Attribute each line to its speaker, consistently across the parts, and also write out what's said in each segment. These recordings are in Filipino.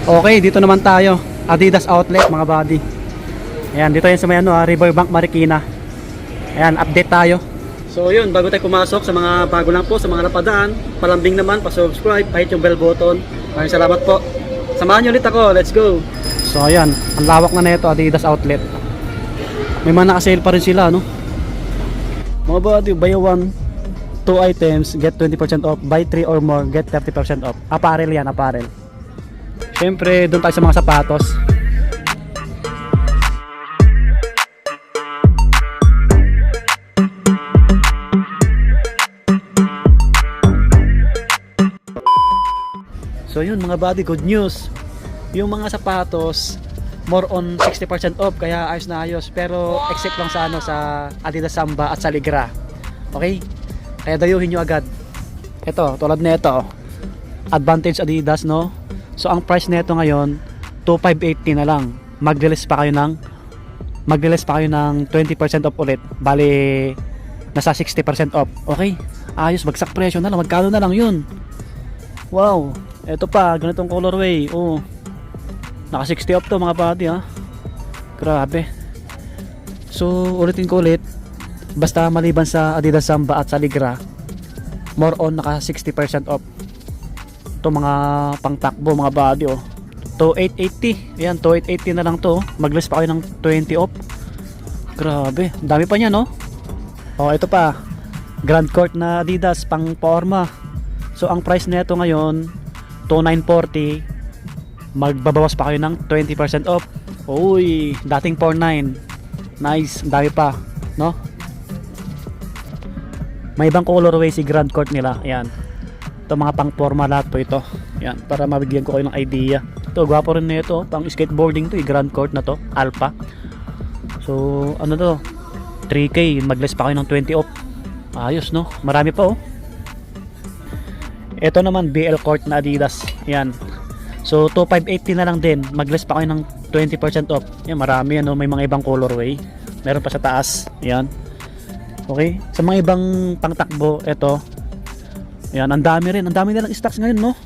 Speaker 1: Okay, dito naman tayo. Adidas Outlet mga buddy. Ayan, dito yan sa may Riverbank Marikina. Ayan, update tayo. So yun, bago tayo pumasok sa mga bago lang po, sa mga napadaan, palambing naman, pa-subscribe, kahit yung bell button. Maraming salamat po. Samahan nyo ulit ako, let's go. So ayan, ang lawak na nito Adidas Outlet. May mga naka-sale pa rin sila, no? Mga buddy, buy one, 2 items, get 20% off. Buy 3 or more, get 30% off. Apparel yan, apparel. Siyempre, doon tayo sa mga sapatos. So yun mga buddy, good news. Yung mga sapatos, more on 60% off, kaya ayos na ayos. Pero except lang sa sa Adidas Samba at sa Ligra. Okay? Kaya dayuhin nyo agad. Ito, tulad nito, Advantage Adidas, no? So ang price nito ngayon 2,580 na lang. Mag-release pa kayo ng 20% off ulit. Bali nasa 60% off. Okay? Ayos, bagsak presyo na lang. Magkano na lang 'yun? Wow. Ito pa, ganitong colorway. Oh. Naka 60 off to mga buddy, ha. Grabe. So ulitin ko ulit. Basta maliban sa Adidas Samba at sa Ligra, more on naka 60% off. To mga pangtakbo mga body, oh. 2,880. Ayan, 2,880 na lang to. Mag-less pa kayo ng 20 off. Grabe, dami pa niya, no? Oh, ito pa. Grand Court na Adidas pang forma. So ang price nito ngayon 2,940. Magbabawas pa kayo ng 20% off. Uy, dating 4,900. Nice, dami pa, no? May ibang colorway si Grand Court nila. Ayan. Ito mga pang forma lahat po ito. Yan, para mabigyan ko kayo ng idea. Ito, gwapo rin na ito. Pang skateboarding to, Grand Court na to, Alpha. So, ano to? 3K, mag-less pa kayo ng 20 off. Ayos, no? Marami pa, oh. Ito naman, BL Court na Adidas. Yan. So, 2,580 na lang din. Mag-less pa kayo ng 20% off. Yan, marami yan, no? May mga ibang colorway. Meron pa sa taas. Yan. Okay? Sa mga ibang pangtakbo, ito. Yan, ang dami rin. Ang dami nilang stocks ngayon, no?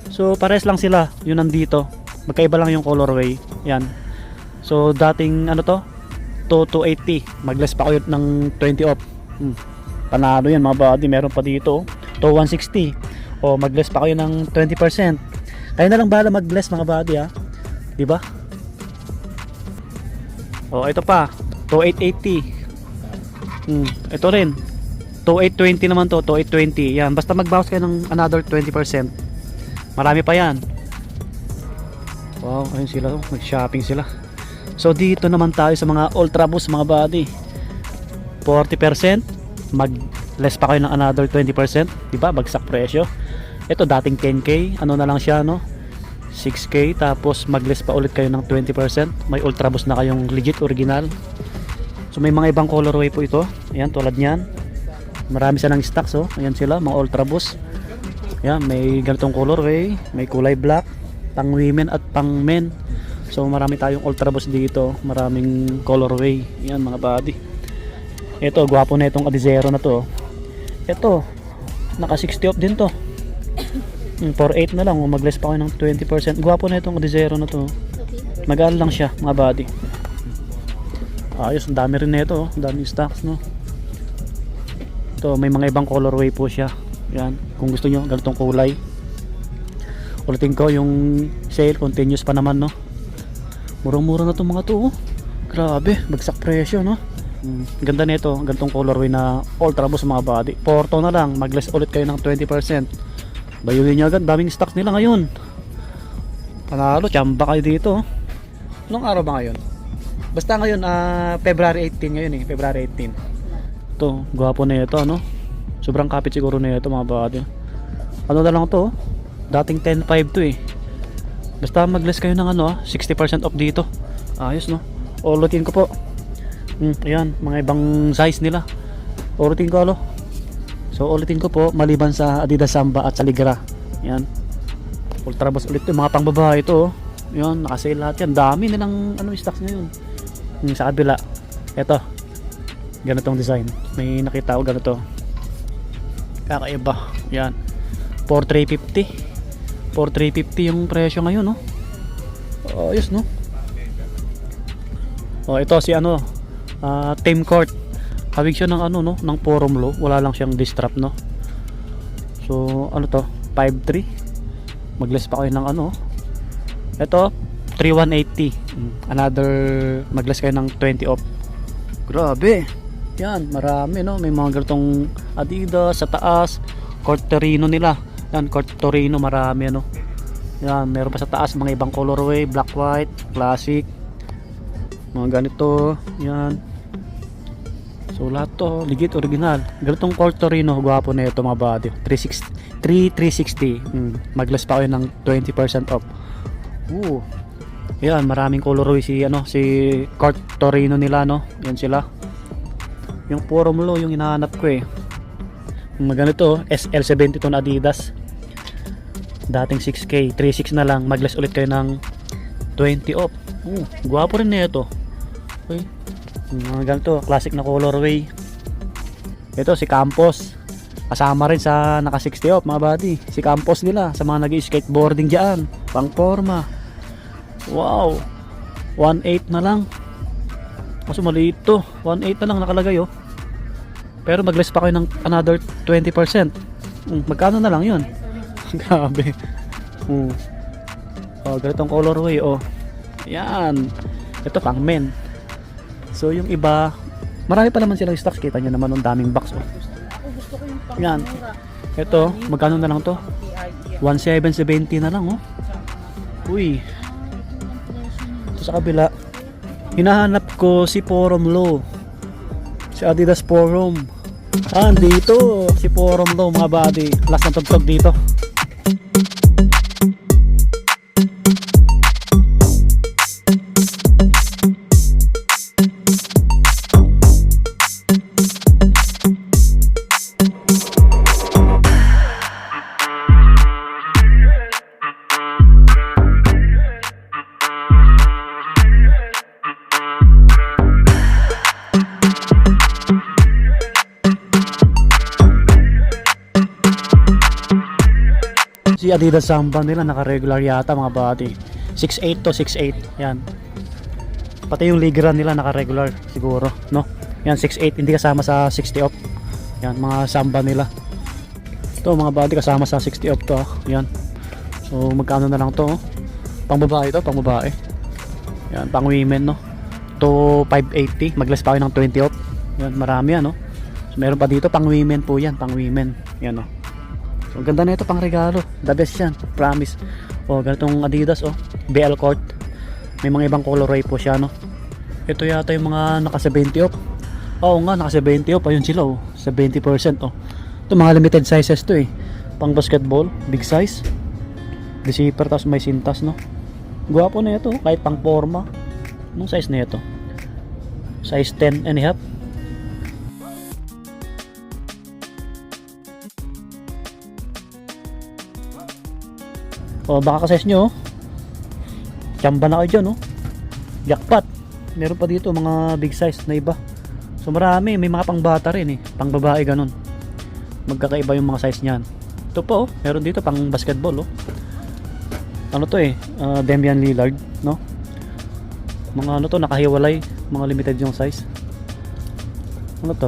Speaker 1: So, pares lang sila. Yun nandito. Magkaiba lang yung colorway. Yan. So, dating, ano to? 2,280. Mag-less pa kayo ng 20 off. Panalo yan, mga buddy. Meron pa dito. 2,160. O, mag-less pa kayo ng 20%. Kayo na lang bahala mag-less, mga buddy, ha? Diba? O, ito pa. 2,880. Ito rin. 2,820 naman to, 2,820. Yan, basta magbawas kayo ng another 20%. Marami pa yan. Wow, ayun sila, nag-shopping sila. So dito naman tayo sa mga Ultra Boost mga buddy. 40%, mag-less pa kayo ng another 20%, di ba? Bagsak presyo. Ito dating 10k, ano na lang siya, no? 6k, tapos mag-less pa ulit kayo ng 20%. May Ultra Boost na kayong legit original. So may mga ibang colorway po ito. Ayan, tulad niyan. Marami silang stocks, oh. Ayan sila, mga Ultra Boost. Ayan, may ganitong colorway, may kulay black, pang women at pang men. So marami tayong Ultra Boost dito, maraming colorway. Ayan mga buddy. Ito, gwapo na itong Adizero na to. Ito, naka 60 off din to. 4,800 na lang, mag-less pa kayo ng 20%. Gwapo na itong Adizero na to. Mag-aal lang siya mga buddy. Ayos, ang dami rin na ito, oh. Ang daming stocks, no? Ito, may mga ibang colorway po siya. Yan, kung gusto nyo ganitong kulay. Ulitin ko, yung sale continuous pa naman, no? Murang-mura na itong mga to, oh. Grabe, bagsak presyo, no? Ganda nito, ganitong colorway na Ultra Boost mga body. Porto na lang, mag-less ulit kayo ng 20%. Bayuhin nyo agad, daming stocks nila ngayon. Panalo, tsamba kayo dito, oh. Anong araw ba ngayon? Basta ngayon, February 18 ngayon, eh, February 18. Ito, gwapo na ito, no? Sobrang kapit siguro na ito mga buddy. Ano na lang to? Dating 10.5 to, eh. Basta mag-less kayo ng 60% off dito. Ayos, no? Ulitin ko po. Ayan, mga ibang size nila. Ulitin ko, alo. So ulitin ko po, maliban sa Adidas Samba at sa Ligra. Ayan. Ultra Boost ulit ito, mga pangbabae ito, oh. Ayan, naka-sale lahat yan. Dami nilang stocks ngayon. Sa kabila, ito, ganitong design. May nakita ko ganito, kakaiba. Yan, 4,350. For 350 yung presyo ngayon, no? Oh, ayos, no? Oh, ito si ano, Team Court. Hawig siya ng ano, no? Ng forum low. Wala lang siyang distrap, no? So, ano to? 5.3. Mag-less pa kayo ng ano. Ito, 3,180. Another, mag-less kayo ng 20 off. Grabe. Yan, marami, no? May mga ganitong Adidas sa taas. Court Torino nila. Yan, Court Torino, marami, no? Yan, meron pa sa taas mga ibang colorway, black, white, classic. Mga ganito. Yan. So lahat to legit original. Ganitong Court Torino, gwapo na ito mga body. 360. Mag-less pa kayo ng 20% off. Yan, maraming colorway si ano, si Court Torino nila, no. Yan sila. Yung forum low yung hinahanap ko eh. Yung ganito, SL72 na Adidas. Dating 6K, 3.6 na lang. Mag-less ulit kayo ng 20 off. Gwapo rin na ito. Okay. Mga ganito, classic na colorway. Ito si Campos. Kasama rin sa naka 60 off mga buddy. Si Campos nila sa mga nag-skateboarding diyan, pang forma. Wow. 1.8 na lang. Kaso maliit to. 1.8 na lang nakalagay oh. Pero mag-less pa kayo ng another 20%. Magkano na lang 'yun? Grabe. Oh, ganitong colorway oh. Yan. Ito pang men. So yung iba, marami pa naman silang stocks. Kita nyo naman ang daming box oh. Yan. Ito, magkano na lang to? 1,770 na lang oh. Uy. So, sa kabila, hinahanap ko si Forum Low. Si Adidas Forum. Dito si Forum Low mga buddy. Last na tugtog dito. Si Adidas Samba nila naka-regular yata mga buddy. 6.8 to 6.8. Yan. Pati yung Ligra nila naka-regular siguro, no? Yan 6.8 hindi kasama sa 60 off. Yan mga Samba nila. Ito mga buddy kasama sa 60 off to. Yan. So magkano na lang to? Pang babae to, pang babae. Yan, pang women no. To 580, mag-less pa kayo ng 20 off. Yan, marami yan no. So meron pa dito pang women po yan, pang women. Yan no. Ang ganda na ito pang regalo. The best yan. Promise. O, ganitong Adidas o. BL Court. May mga ibang colorway po siya no. Ito yata yung mga naka 70 off. Oo nga, naka 70 off. Ayun sila o. 70% o. Ito mga limited sizes to eh. Pang basketball. Big size. Receiver tapos may sintas no. Guwapo na ito. Kahit pang forma. Anong size na ito? Size 10 and a half. O baka ka-size nyo Chamba na kayo dyan Jackpot. Meron pa dito mga big size na iba. So marami. May mga pang bata rin eh. Pang babae ganun. Magkakaiba yung mga size nyan. Ito po meron dito pang basketball Ano to eh Damian Lillard no. Mga ano to nakahiwalay. Mga limited yung size. Ano to?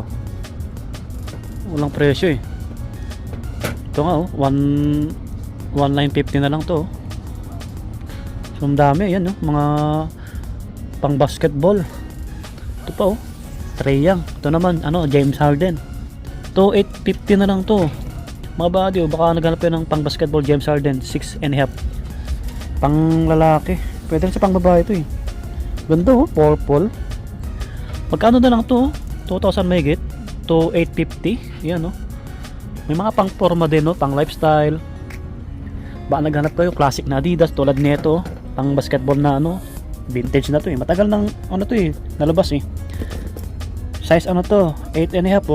Speaker 1: Walang presyo eh. Ito nga 1,950 na lang to. So ang dami yan mga pang basketball. Ito pa Trae Young. Ito naman James Harden. 2,850 na lang to. Mga buddy baka naghanap yan ng pang basketball James Harden 6 and a half. Pang lalaki. Pwede rin sa pang babae ito eh. Ganda purple. Magkano na lang to 2,000 megit. 2,850. Yan may mga pang forma din pang lifestyle. Baka naghanap kayo classic na Adidas tulad nito, pang basketball na vintage na to eh. Matagal nang to eh, nalabas eh. Size to, 8 and a half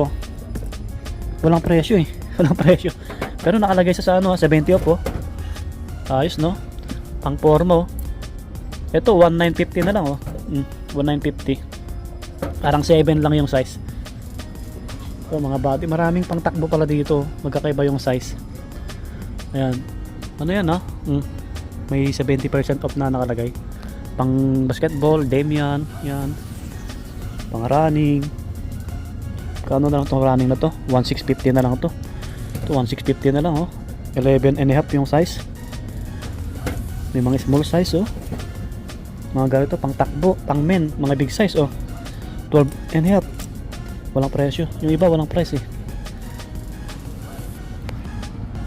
Speaker 1: Walang presyo eh. Walang presyo. Pero nakalagay sa 70 off Ayos no. Pang forma Ito 1,950 na lang 1,950. Parang 7 lang yung size. So mga buddy, maraming pang takbo pala dito. Magkakaiba yung size. Ayan. Ano yan ha? May 70% off na nakalagay. Pang basketball, Damian, yan. Pang running. Kano na lang itong running na to? 1650 na lang to. Ito 1650 na lang oh. 11 and a half yung size. May mga small size oh. Mga ganito pang takbo, pang men, mga big size oh. 12 and a half. Walang presyo. Yung iba walang price eh.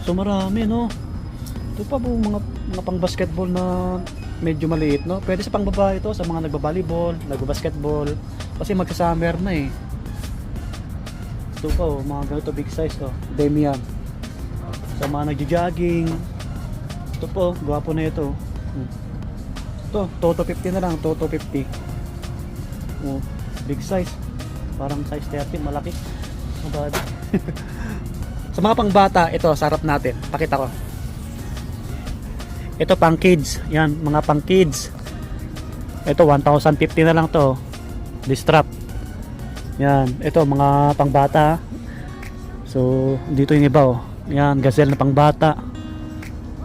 Speaker 1: So marami no. Ito pa po mga pang basketball na medyo maliit no. Pwede sa pang babae ito sa mga nagba-volleyball, nagba-basketball kasi magka-summer na eh. Ito pa oh, mga ganito big size oh. Damian. Sa mga nagjo-jogging. Ito po, gwapo na ito. Ito, Toto 50 na lang, Toto 50. Oh, big size. Parang size 30, malaki. Mababa. Sa mga pangbata, ito, sarap natin. Pakita ko. Ito pang kids. Yan, mga pang kids. Ito, 1,050 na lang to. This strap. Yan, ito, mga pangbata. So, dito yung iba oh. Yan, gazelle na pangbata.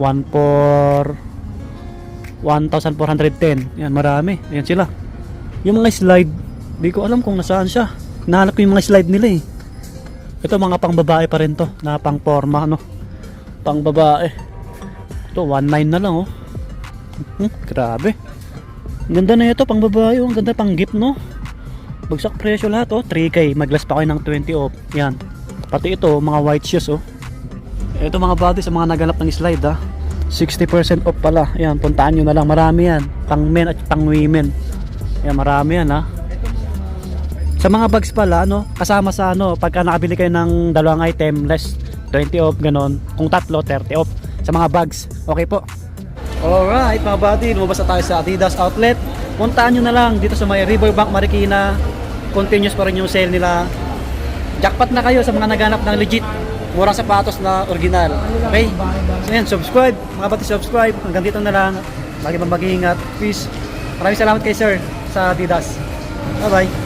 Speaker 1: 1,410. Yan, marami. Yan sila. Yung mga slide, di ko alam kung nasaan siya. Nahanap ko yung mga slide nila eh. Ito mga pang babae pa rin to, na pang forma no. Pang babae. Ito 19 na lang oh. Grabe. Ang ganda na ito pang babae oh. Ang ganda pang gift no. Bagsak presyo lahat oh. 3K. Maglas pa kayo ng 20 off. Yan. Pati ito mga white shoes oh. Ito mga buddy sa mga naganap ng slide ha. 60% off pala. Yan, puntaan nyo na lang. Marami yan. Pang men at pang women. Yan, marami yan ha. Sa mga bags pala, no, kasama sa ano, pagka nakabili kayo ng dalawang item, less 20 off, ganon. Kung tatlo, 30 off. Sa mga bags. Okay po. Alright mga buddy, lumabas na tayo sa Adidas Outlet. Puntaan nyo na lang dito sa may Riverbank, Marikina. Continuous pa rin yung sale nila. Jackpot na kayo sa mga naganap ng legit murang sapatos na original. Okay? So yan, subscribe. Mga buddy, subscribe. Hanggang dito na lang. Lagi mag-iingat. Peace. Maraming salamat kay sir sa Adidas. Bye bye.